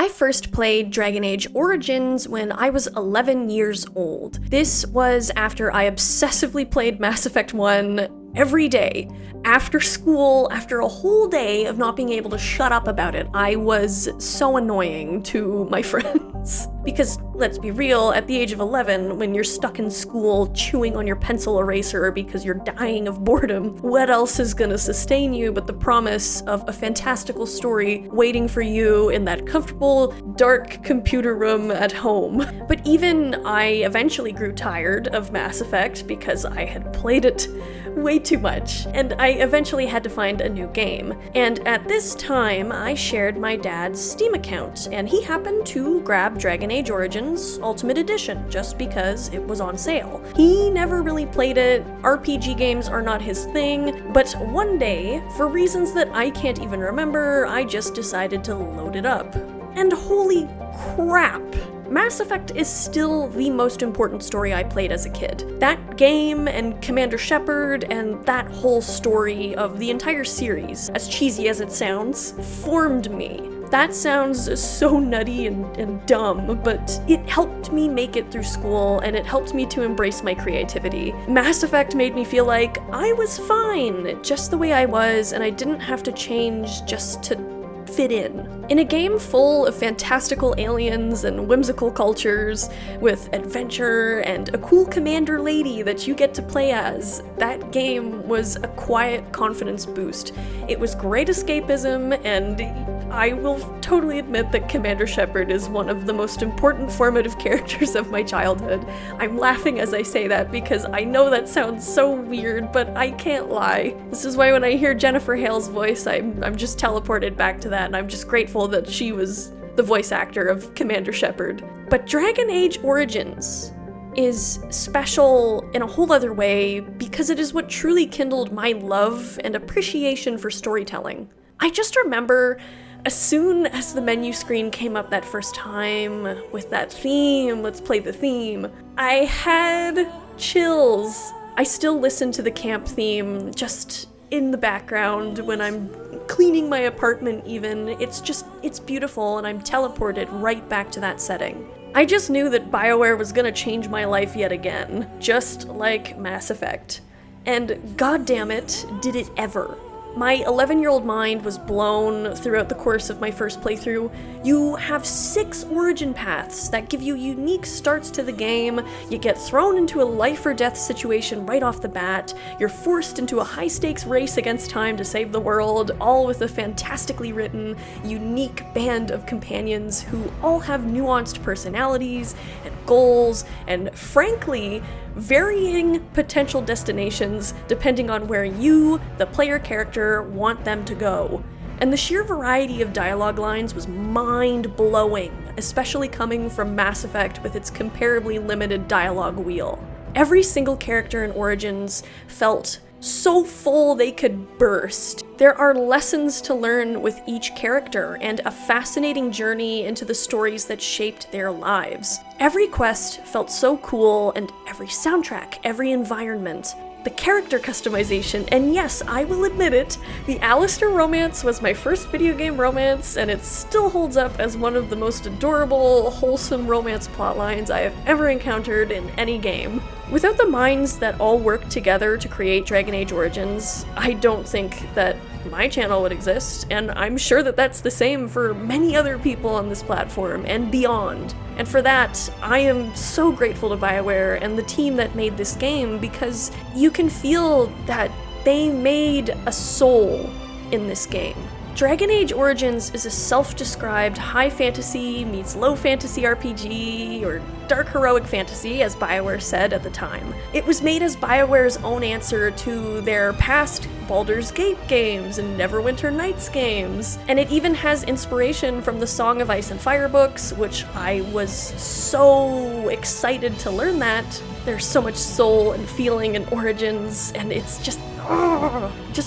I first played Dragon Age Origins when I was 11 years old. This was after I obsessively played Mass Effect 1 every day. After school, after a whole day of not being able to shut up about it, I was so annoying to my friends. Because, let's be real, at the age of 11, when you're stuck in school chewing on your pencil eraser because you're dying of boredom, what else is gonna sustain you but the promise of a fantastical story waiting for you in that comfortable, dark computer room at home? But even I eventually grew tired of Mass Effect because I had played it way too much, and I eventually had to find a new game. And at this time, I shared my dad's Steam account, and he happened to grab Dragon Age Origins Ultimate Edition just because it was on sale. He never really played it, RPG games are not his thing, but one day, for reasons that I can't even remember, I just decided to load it up. And holy crap! Mass Effect is still the most important story I played as a kid. That game and Commander Shepard and that whole story of the entire series, as cheesy as it sounds, formed me. That sounds so nutty and dumb, but it helped me make it through school, and it helped me to embrace my creativity. Mass Effect made me feel like I was fine, just the way I was, and I didn't have to change just to fit in. In a game full of fantastical aliens and whimsical cultures, with adventure and a cool commander lady that you get to play as, that game was a quiet confidence boost. It was great escapism, and I will totally admit that Commander Shepard is one of the most important formative characters of my childhood. I'm laughing as I say that because I know that sounds so weird, but I can't lie. This is why when I hear Jennifer Hale's voice, I'm just teleported back to that, and I'm just grateful that she was the voice actor of Commander Shepard. But Dragon Age Origins is special in a whole other way because it is what truly kindled my love and appreciation for storytelling. I just remember as soon as the menu screen came up that first time with that theme, let's play the theme, I had chills. I still listen to the camp theme just in the background when I'm cleaning my apartment even. It's beautiful, and I'm teleported right back to that setting. I just knew that Bioware was gonna change my life yet again, just like Mass Effect. And goddammit, did it ever. My 11-year-old mind was blown throughout the course of my first playthrough. You have 6 origin paths that give you unique starts to the game. You get thrown into a life or death situation right off the bat. You're forced into a high-stakes race against time to save the world, all with a fantastically written, unique band of companions who all have nuanced personalities and goals, and frankly, varying potential destinations depending on where you, the player character, want them to go. And the sheer variety of dialogue lines was mind-blowing, especially coming from Mass Effect with its comparably limited dialogue wheel. Every single character in Origins felt so full they could burst. There are lessons to learn with each character, and a fascinating journey into the stories that shaped their lives. Every quest felt so cool, and every soundtrack, every environment, the character customization, and yes, I will admit it, the Alistair romance was my first video game romance, and it still holds up as one of the most adorable, wholesome romance plotlines I have ever encountered in any game. Without the minds that all worked together to create Dragon Age Origins, I don't think that my channel would exist, and I'm sure that that's the same for many other people on this platform and beyond. And for that, I am so grateful to Bioware and the team that made this game, because you can feel that they made a soul in this game. Dragon Age Origins is a self-described high fantasy meets low fantasy RPG, or dark heroic fantasy, as Bioware said at the time. It was made as Bioware's own answer to their past Baldur's Gate games and Neverwinter Nights games, and it even has inspiration from the Song of Ice and Fire books, which I was so excited to learn that. There's so much soul and feeling in Origins, and it's just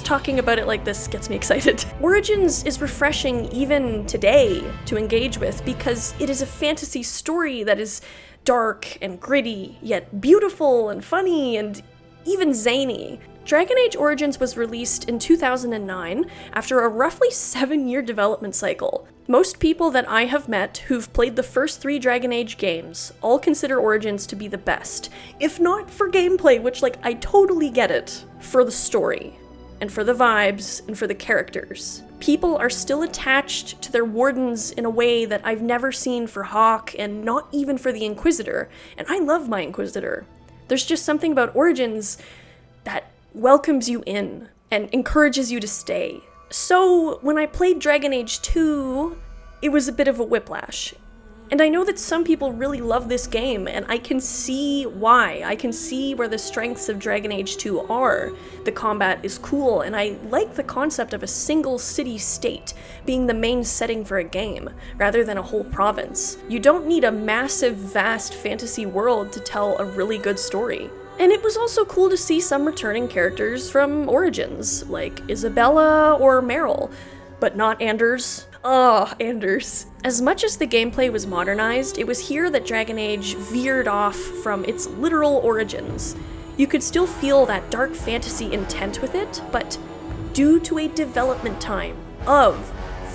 talking about it like this gets me excited. Origins is refreshing even today to engage with, because it is a fantasy story that is dark and gritty, yet beautiful and funny and even zany. Dragon Age Origins was released in 2009 after a roughly 7-year development cycle. Most people that I have met who've played the first 3 Dragon Age games all consider Origins to be the best, if not for gameplay, which, like, I totally get it, for the story, and for the vibes, and for the characters. People are still attached to their wardens in a way that I've never seen for Hawke, and not even for the Inquisitor, and I love my Inquisitor. There's just something about Origins that welcomes you in and encourages you to stay. So when I played Dragon Age 2, it was a bit of a whiplash. And I know that some people really love this game, and I can see why. I can see where the strengths of Dragon Age 2 are. The combat is cool, and I like the concept of a single city-state being the main setting for a game, rather than a whole province. You don't need a massive, vast fantasy world to tell a really good story. And it was also cool to see some returning characters from Origins, like Isabella or Meryl, but not Anders. Oh, Anders. As much as the gameplay was modernized, it was here that Dragon Age veered off from its literal origins. You could still feel that dark fantasy intent with it, but due to a development time of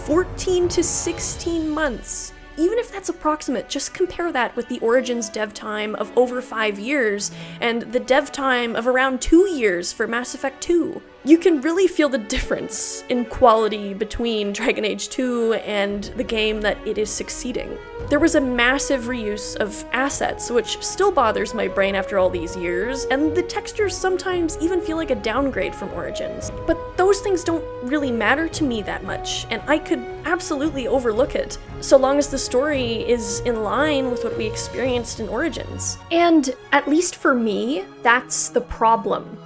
14 to 16 months, even if that's approximate, just compare that with the Origins dev time of over 5 years and the dev time of around 2 years for Mass Effect 2. You can really feel the difference in quality between Dragon Age 2 and the game that it is succeeding. There was a massive reuse of assets, which still bothers my brain after all these years, and the textures sometimes even feel like a downgrade from Origins. But those things don't really matter to me that much, and I could absolutely overlook it, so long as the story is in line with what we experienced in Origins. And at least for me, that's the problem.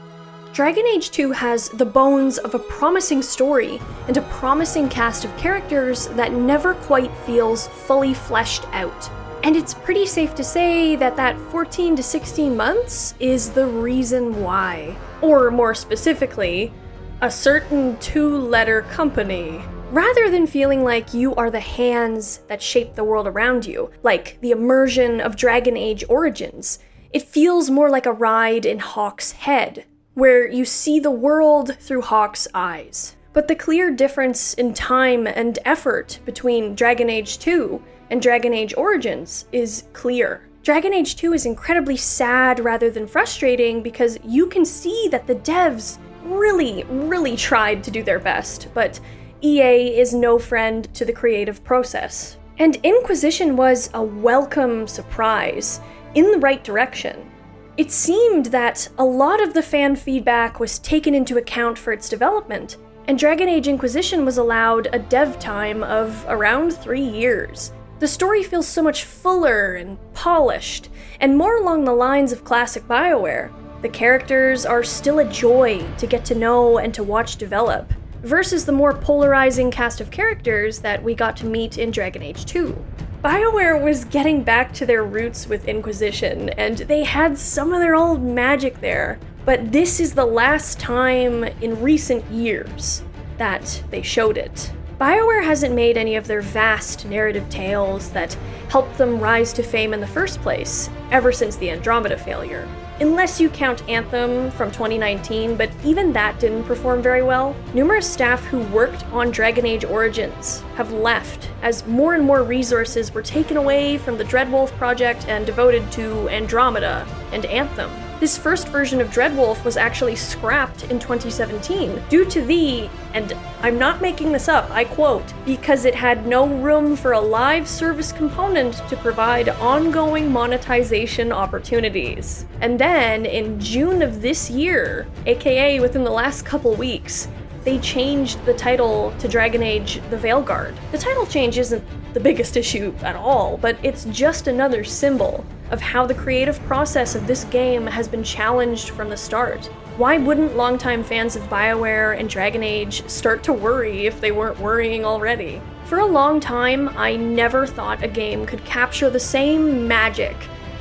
Dragon Age 2 has the bones of a promising story and a promising cast of characters that never quite feels fully fleshed out. And it's pretty safe to say that that 14 to 16 months is the reason why. Or more specifically, a certain 2-letter company. Rather than feeling like you are the hands that shape the world around you, like the immersion of Dragon Age Origins, it feels more like a ride in Hawke's head, where you see the world through Hawke's eyes. But the clear difference in time and effort between Dragon Age 2 and Dragon Age Origins is clear. Dragon Age 2 is incredibly sad rather than frustrating because you can see that the devs really tried to do their best, but EA is no friend to the creative process. And Inquisition was a welcome surprise, in the right direction. It seemed that a lot of the fan feedback was taken into account for its development, and Dragon Age Inquisition was allowed a dev time of around 3 years. The story feels so much fuller and polished, and more along the lines of classic Bioware. The characters are still a joy to get to know and to watch develop, versus the more polarizing cast of characters that we got to meet in Dragon Age 2. Bioware was getting back to their roots with Inquisition, and they had some of their old magic there, but this is the last time in recent years that they showed it. Bioware hasn't made any of their vast narrative tales that helped them rise to fame in the first place, ever since the Andromeda failure. Unless you count Anthem from 2019, but even that didn't perform very well. Numerous staff who worked on Dragon Age Origins have left, as more and more resources were taken away from the Dreadwolf project and devoted to Andromeda and Anthem. This first version of Dreadwolf was actually scrapped in 2017 due to the, and I'm not making this up, I quote, because it had no room for a live service component to provide ongoing monetization opportunities. And then in June of this year, aka within the last couple weeks, they changed the title to Dragon Age the Veilguard. The title change isn't the biggest issue at all, but it's just another symbol of how the creative process of this game has been challenged from the start. Why wouldn't longtime fans of Bioware and Dragon Age start to worry if they weren't worrying already? For a long time, I never thought a game could capture the same magic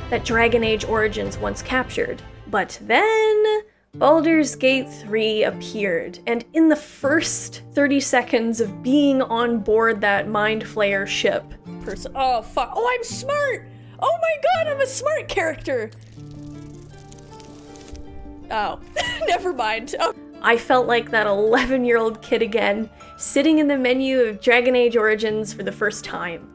that Dragon Age Origins once captured. But then Baldur's Gate 3 appeared, and in the first 30 seconds of being on board that Mind Flayer ship, oh fuck, oh I'm smart! Oh my god, I'm a smart character! Oh, never mind. Oh. I felt like that 11-year-old kid again, sitting in the menu of Dragon Age Origins for the first time.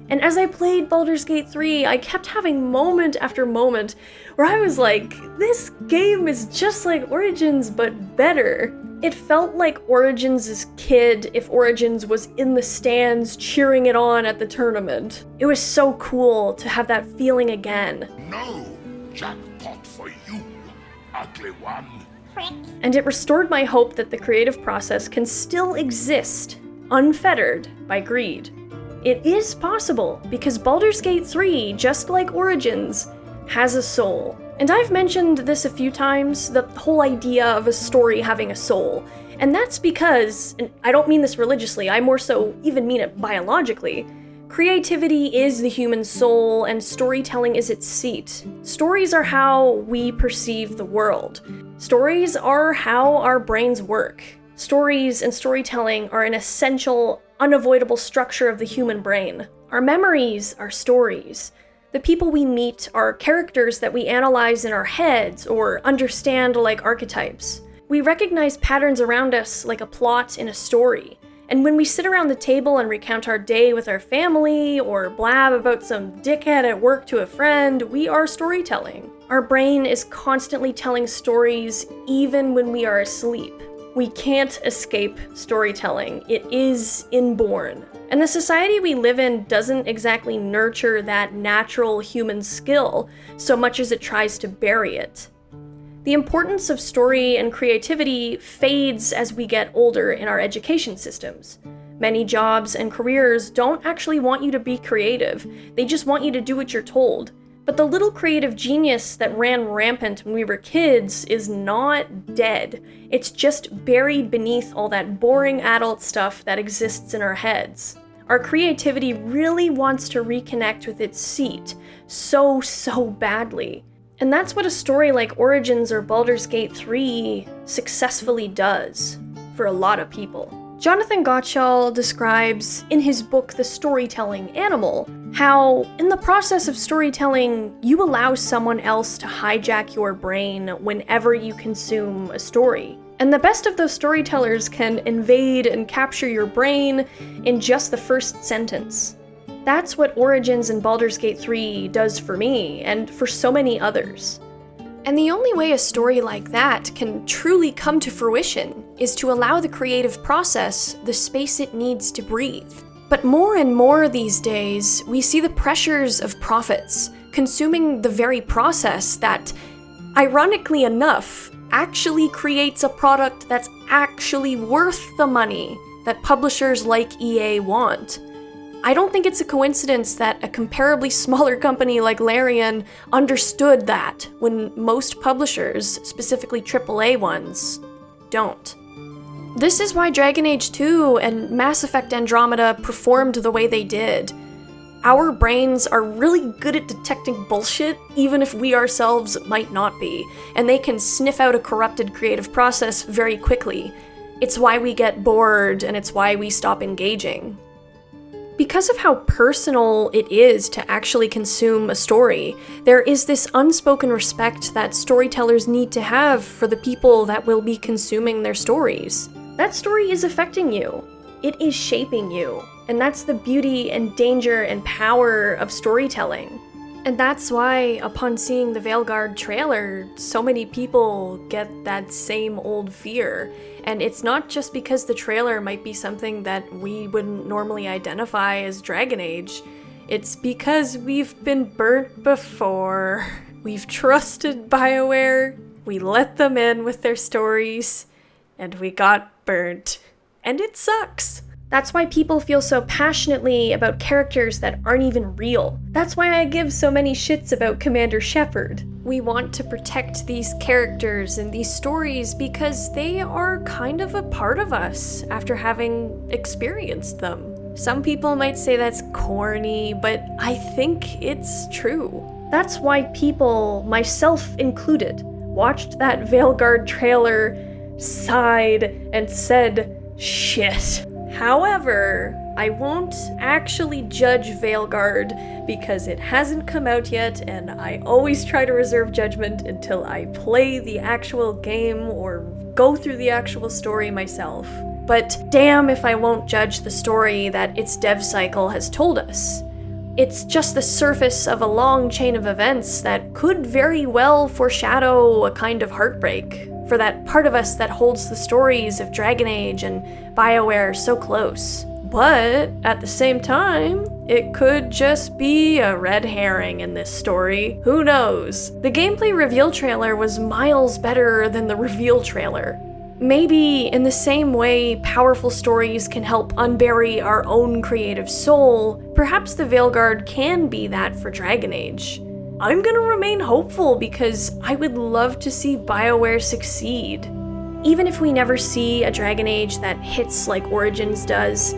And as I played Baldur's Gate 3, I kept having moment after moment where I was like, this game is just like Origins, but better. It felt like Origins' kid if Origins was in the stands cheering it on at the tournament. It was so cool to have that feeling again. No jackpot for you, ugly one. And it restored my hope that the creative process can still exist, unfettered by greed. It is possible, because Baldur's Gate 3, just like Origins, has a soul. And I've mentioned this a few times, the whole idea of a story having a soul. And that's because, and I don't mean this religiously, I more so even mean it biologically, creativity is the human soul and storytelling is its seat. Stories are how we perceive the world. Stories are how our brains work. Stories and storytelling are an essential, unavoidable structure of the human brain. Our memories are stories. The people we meet are characters that we analyze in our heads or understand like archetypes. We recognize patterns around us like a plot in a story. And when we sit around the table and recount our day with our family or blab about some dickhead at work to a friend, we are storytelling. Our brain is constantly telling stories even when we are asleep. We can't escape storytelling. It is inborn. And the society we live in doesn't exactly nurture that natural human skill so much as it tries to bury it. The importance of story and creativity fades as we get older in our education systems. Many jobs and careers don't actually want you to be creative. They just want you to do what you're told. But the little creative genius that ran rampant when we were kids is not dead. It's just buried beneath all that boring adult stuff that exists in our heads. Our creativity really wants to reconnect with its seat so badly. And that's what a story like Origins or Baldur's Gate 3 successfully does for a lot of people. Jonathan Gottschall describes in his book The Storytelling Animal how, in the process of storytelling, you allow someone else to hijack your brain whenever you consume a story. And the best of those storytellers can invade and capture your brain in just the first sentence. That's what Origins and Baldur's Gate 3 does for me, and for so many others. And the only way a story like that can truly come to fruition is to allow the creative process the space it needs to breathe. But more and more these days, we see the pressures of profits consuming the very process that, ironically enough, actually creates a product that's actually worth the money that publishers like EA want. I don't think it's a coincidence that a comparably smaller company like Larian understood that when most publishers, specifically AAA ones, don't. This is why Dragon Age 2 and Mass Effect Andromeda performed the way they did. Our brains are really good at detecting bullshit, even if we ourselves might not be, and they can sniff out a corrupted creative process very quickly. It's why we get bored, and it's why we stop engaging. Because of how personal it is to actually consume a story, there is this unspoken respect that storytellers need to have for the people that will be consuming their stories. That story is affecting you. It is shaping you. And that's the beauty and danger and power of storytelling. And that's why, upon seeing the Veilguard trailer, so many people get that same old fear. And it's not just because the trailer might be something that we wouldn't normally identify as Dragon Age. It's because we've been burnt before. We've trusted Bioware, we let them in with their stories, and we got burnt. And it sucks. That's why people feel so passionately about characters that aren't even real. That's why I give so many shits about Commander Shepard. We want to protect these characters and these stories because they are kind of a part of us after having experienced them. Some people might say that's corny, but I think it's true. That's why people, myself included, watched that Veilguard trailer, sighed, and said, shit. However, I won't actually judge Veilguard because it hasn't come out yet, and I always try to reserve judgment until I play the actual game or go through the actual story myself. But damn if I won't judge the story that its dev cycle has told us. It's just the surface of a long chain of events that could very well foreshadow a kind of heartbreak for that part of us that holds the stories of Dragon Age and Bioware so close. But at the same time, it could just be a red herring in this story. Who knows? The gameplay reveal trailer was miles better than the reveal trailer. Maybe in the same way powerful stories can help unbury our own creative soul, perhaps the Veilguard can be that for Dragon Age. I'm gonna remain hopeful because I would love to see Bioware succeed. Even if we never see a Dragon Age that hits like Origins does,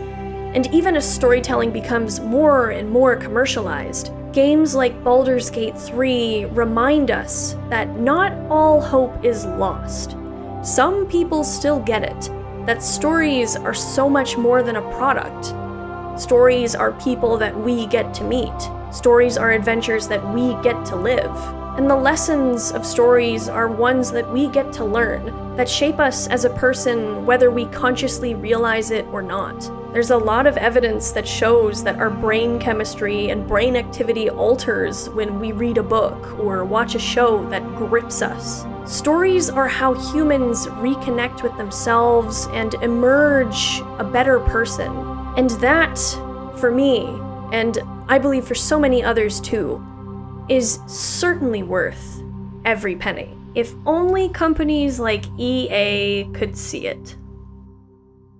and even as storytelling becomes more and more commercialized, games like Baldur's Gate 3 remind us that not all hope is lost. Some people still get it, that stories are so much more than a product. Stories are people that we get to meet. Stories are adventures that we get to live. And the lessons of stories are ones that we get to learn, that shape us as a person whether we consciously realize it or not. There's a lot of evidence that shows that our brain chemistry and brain activity alters when we read a book or watch a show that grips us. Stories are how humans reconnect with themselves and emerge a better person. And that, for me, and I believe for so many others too, is certainly worth every penny. If only companies like EA could see it.